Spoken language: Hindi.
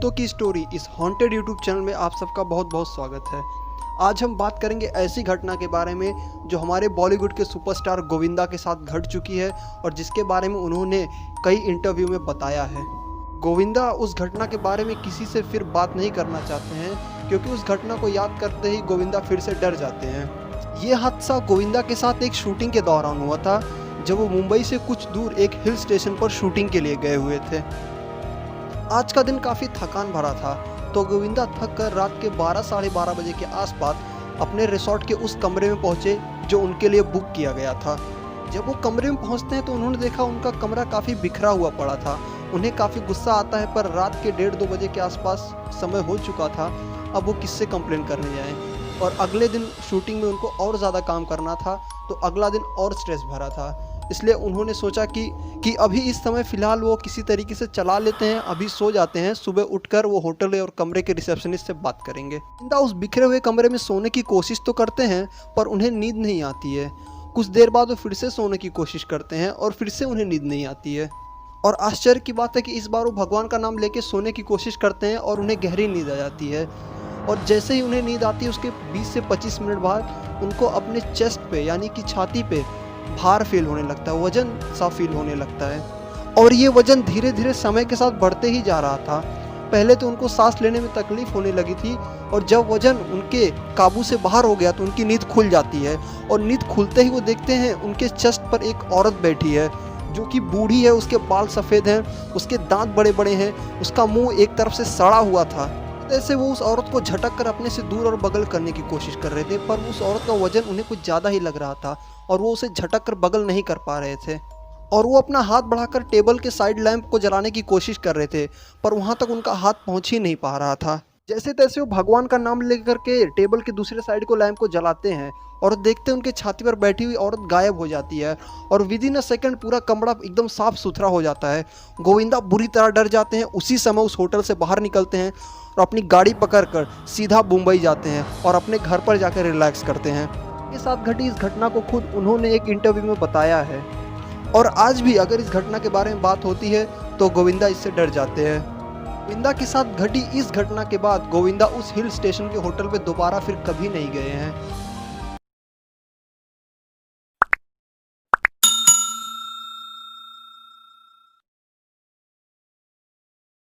भूतों की स्टोरी इस हॉन्टेड यूट्यूब चैनल में आप सबका बहुत बहुत स्वागत है। आज हम बात करेंगे ऐसी घटना के बारे में जो हमारे बॉलीवुड के सुपरस्टार गोविंदा के साथ घट चुकी है और जिसके बारे में उन्होंने कई इंटरव्यू में बताया है। गोविंदा उस घटना के बारे में किसी से फिर बात नहीं करना चाहते हैं क्योंकि उस घटना को याद करते ही गोविंदा फिर से डर जाते हैं। ये हादसा गोविंदा के साथ एक शूटिंग के दौरान हुआ था जब वो मुंबई से कुछ दूर एक हिल स्टेशन पर शूटिंग के लिए गए हुए थे। आज का दिन काफ़ी थकान भरा था तो गोविंदा थक कर रात के 12 साढ़े 12 बजे के आसपास अपने रिसोर्ट के उस कमरे में पहुंचे जो उनके लिए बुक किया गया था। जब वो कमरे में पहुंचते हैं तो उन्होंने देखा उनका कमरा काफ़ी बिखरा हुआ पड़ा था। उन्हें काफ़ी गुस्सा आता है पर रात के 1:30-2 बजे के आसपास समय हो चुका था। अब वो किससे कंप्लेन करने जाएं और अगले दिन शूटिंग में उनको और ज़्यादा काम करना था तो अगला दिन और स्ट्रेस भरा था। इसलिए उन्होंने सोचा कि अभी इस समय फ़िलहाल वो किसी तरीके से चला लेते हैं, अभी सो जाते हैं, सुबह उठकर वो होटल और कमरे के रिसेप्शनिस्ट से बात करेंगे। गोविंदा उस बिखरे हुए कमरे में सोने की कोशिश तो करते हैं पर उन्हें नींद नहीं आती है। कुछ देर बाद वो फिर से सोने की कोशिश करते हैं और फिर से उन्हें नींद नहीं आती है। और आश्चर्य की बात है कि इस बार वो भगवान का नाम लेके सोने की कोशिश करते हैं और उन्हें गहरी नींद आ जाती है। और जैसे ही उन्हें नींद आती है उसके 20 से 25 मिनट बाद उनको अपने चेस्ट पे यानी कि छाती पे भार फील होने लगता है, वजन सा फील होने लगता है। और ये वजन धीरे धीरे समय के साथ बढ़ते ही जा रहा था। पहले तो उनको सांस लेने में तकलीफ होने लगी थी और जब वजन उनके काबू से बाहर हो गया तो उनकी नींद खुल जाती है। और नींद खुलते ही वो देखते हैं उनके चेस्ट पर एक औरत बैठी है जो कि बूढ़ी है, उसके बाल सफ़ेद हैं, उसके दांत बड़े बड़े हैं, उसका मुंह एक तरफ से सड़ा हुआ था। ऐसे वो उस औरत को झटक कर अपने से दूर और बगल करने की कोशिश कर रहे थे पर उस औरत का वजन उन्हें कुछ ज़्यादा ही लग रहा था और वो उसे झटक कर बगल नहीं कर पा रहे थे। और वो अपना हाथ बढ़ाकर टेबल के साइड लैंप को जलाने की कोशिश कर रहे थे पर वहाँ तक उनका हाथ पहुँच ही नहीं पा रहा था। जैसे तैसे वो भगवान का नाम लेकर के टेबल के दूसरे साइड को लैंप को जलाते हैं और देखते हैं उनके छाती पर बैठी हुई औरत गायब हो जाती है और विद इन अ सेकेंड पूरा कमरा एकदम साफ सुथरा हो जाता है। गोविंदा बुरी तरह डर जाते हैं। उसी समय उस होटल से बाहर निकलते हैं और अपनी गाड़ी पकड़कर सीधा मुंबई जाते हैं और अपने घर पर जाकर रिलैक्स करते हैं। के साथ घटी इस घटना को खुद उन्होंने एक इंटरव्यू में बताया है और आज भी अगर इस घटना के बारे में बात होती है तो गोविंदा इससे डर जाते हैं। गोविंदा के साथ घटी इस घटना के बाद गोविंदा उस हिल स्टेशन के होटल पे दोबारा फिर कभी नहीं गए हैं।